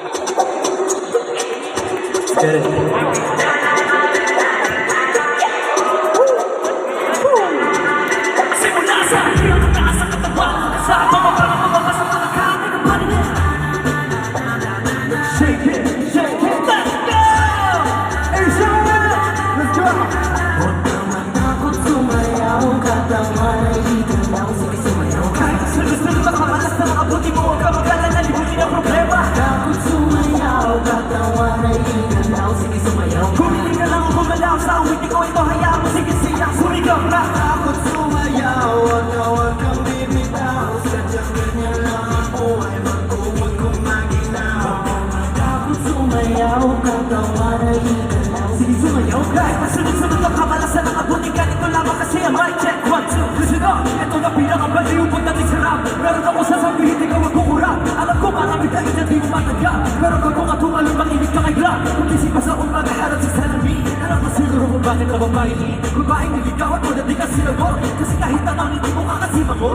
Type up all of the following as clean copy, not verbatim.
Get it. Sige sumayaw kahit masunod-sunod ang kamalasan ng abunikan. Ito lamang kasi ang mic check 1, 2. Listen up, ito na pinakabali yung pagdating sa rap. Meron ako sasabihin, di ka magkukurap. Alam ko marami tayo na di mo matagal, pero kung nga tumalong makinig ka kay rap. Kung isip pa sa umaga harap sa salamin, alam mo siguro kung bakit na babae. Babaeng niligawan mo na di ka sinagot, kasi kahit tanaw hindi mo kakasima mo.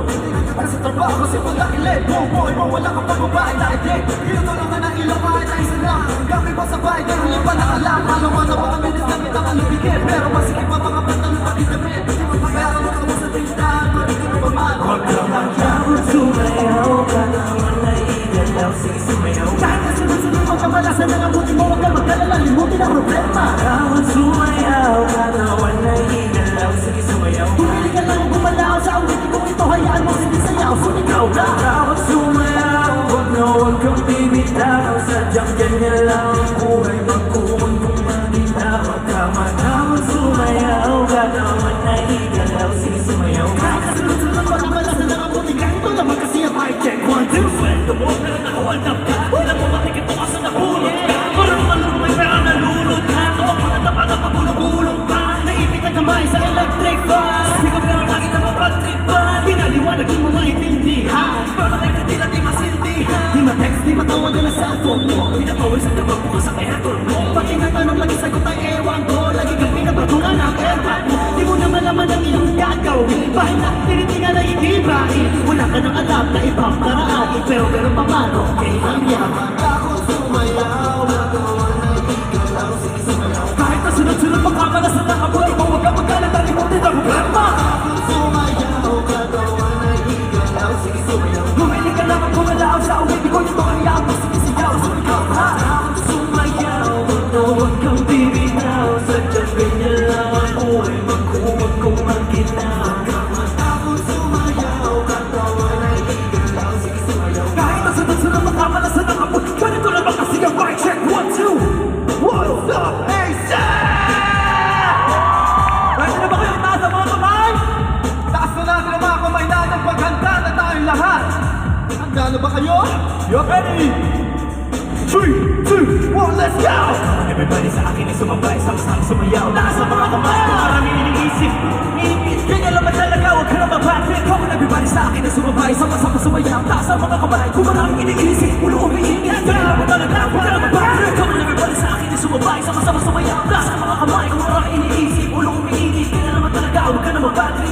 Kasi trabaho kasi wala ilit, boy mo wala ka pang babae na itik. Pinutulungan ng ilang kahit na isa lang. Gamit mo sa bahay, kaya hindi pa nakalang. Alam mo na baka minis gamit ang alubigin, pero masikip pa mga pantalong patinamit. Hindi mo pag-aaral mo ka sa tindahan, marito mo ba man? Huwag ka magyawag, sumayaw ka naman na igalaw, sige sumayaw. Kahit na sunod-sunod mo kamalasan ng abuti mo, huwag ka magkalala, limutin ang problema. Huwag sumayaw ka naman na igalaw, sige sumayaw. Pumili ka lang gumalaw sa awitin kung ito hayaan mo, sige sayaw, sumigaw ka. Huwag sumayaw, huwag kang bibitaw, sadyang ganyan lang ang buhay, magkuhan kung maginaw. Tama na, huwag sumayaw ka naman na igalaw, sige sumayaw. Kahit na sunod-sunod mo kamalasan ng abuti, ganito naman kasi ang mic check 1, 2. Sweldo mo pero nakawanap ka, ilan mo makikita ka sa napulot ka. Parang malumay pero nalulot ka, kapag manatapa na pagulong-gulong ka. Naipit ang kamay sa electric fan, sigaw pero lagi na mapatripan. Pinaliwanag di mo maintindihan, pero nagkatila di masindihan. Di ma-text, di matawagan na cellphone mo, pinapawal sa tabag bukas sa aircon mo. Pati natanong lagi sagot ay ewan ko, lagi kang pinabatungan ang airpad mo. Di mo na malaman ang iyong gagawin, bahit na tinitingan na idibain. Wala ka nang alam na ibang paraan, pero ganun pa man, okay lang yan. Ako sumayaw, nagawa na igalaw, sige sumayaw. Kahit na sunod-sunod pagkamalasan ng abuti mo, huwag ka magkalat ang limutin ang problema. Ako sumayaw, nagawa na igalaw, sige sumayaw. Bumili ka lang ang kumalaw sa uwit ko, ito ang iyang sige sigaw, sumigaw ha. Ako sumayaw, huwag kang bibitaw, sadyang ganyan lang ang buhay, magkuhan kung maginaw. Ako sumayaw, nagawa na igalaw, sige sumayaw. Kahit na sunod-sunod pagkamalasan ng abuti, ganito naman kasi ang mic check 1, 2. What's up, ASAP? Pwede na ba kayong taas ang mga kamay? Taas na natin ang mga kamay natin, paghanda na tayong lahat. Handa na ba kayo? You're ready? 3, 2, 1, let's go! Everybody sa akin ay sumabay, sang-sang sumayaw. Taas ang mga kamay, kung maraming iniisip. Ipit, ganyan lang talaga, huwag ka na mabatin. Come on, everybody sa akin ay sumabay, sama-sama sumayaw. Taas ang mga kamay, kung maraming iniisip. Ulo umiingit, ganyan lang talaga, huwag ka na mabatin. Come on, everybody sa akin ay sumabay, sama-sama sumayaw. Taas ang mga kamay, kung maraming iniisip. Ulo umiingit, ganyan lang talaga, huwag ka na mabatin.